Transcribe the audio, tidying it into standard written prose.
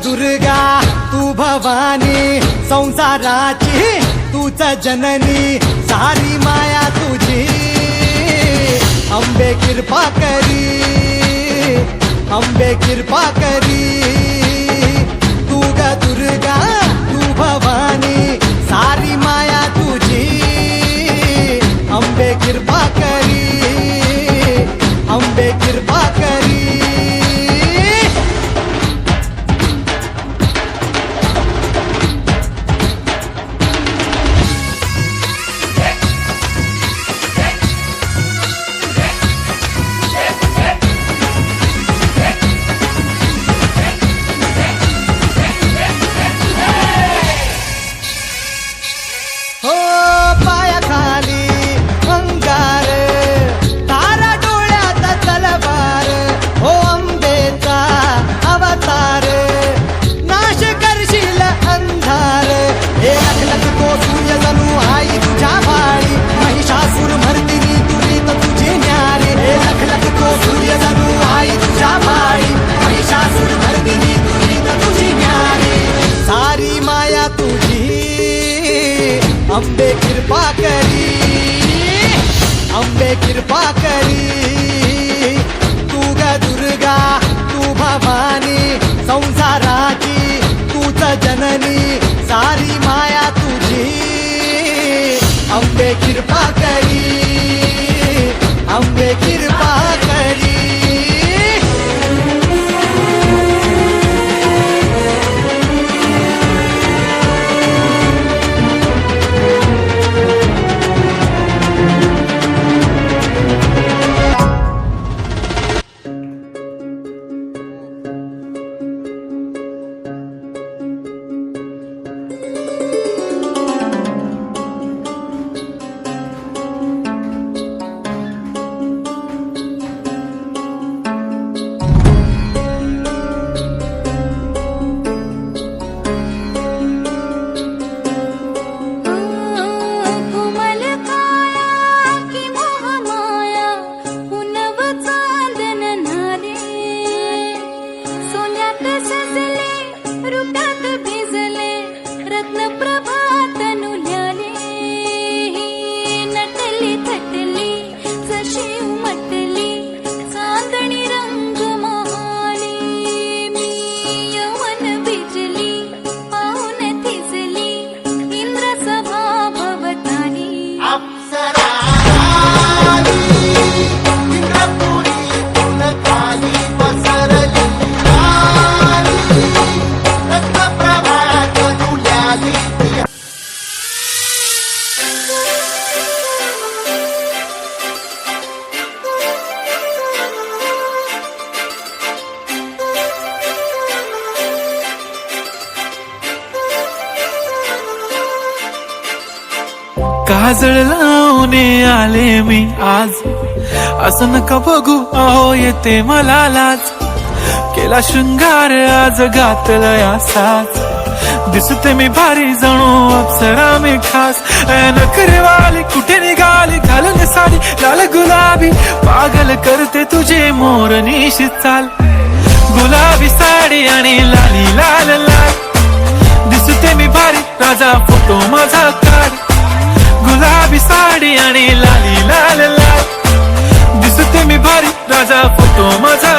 दुर्गा तू भवानी संसाराची तूच जननी सारी माया तुझी अंबे कृपा करी अंबे कृपा करी तू ग दुर्गा तू भवानी सारी माया तुझी अंबे कृपा करी अंबे कृपा करी अंबे कृपा करी अंबे कृपा करी तू ग दुर्गा तू भवानी संसाराची तूच जननी सारी माया तुझी अंबे कृपा करी अंबे कृपा करी काजळ लावणे आले मी आज असं नका बघू अहो येते मला लाज केला शृंगार आज घातला साज दिसते मी भारी जणू अप्सरा मी खास नखरेवाली कुठे निघाली घालून साडी लाल गुलाबी पागल करते तुझे मोरनीशी चाल गुलाबी साडी आणि लाली लाल लाल दिसते मी भारी राजा फोटो माझा काढ गुलाबी साडी आणि लाली लाल लाल दिसते मी भारी राजा फोटो माझा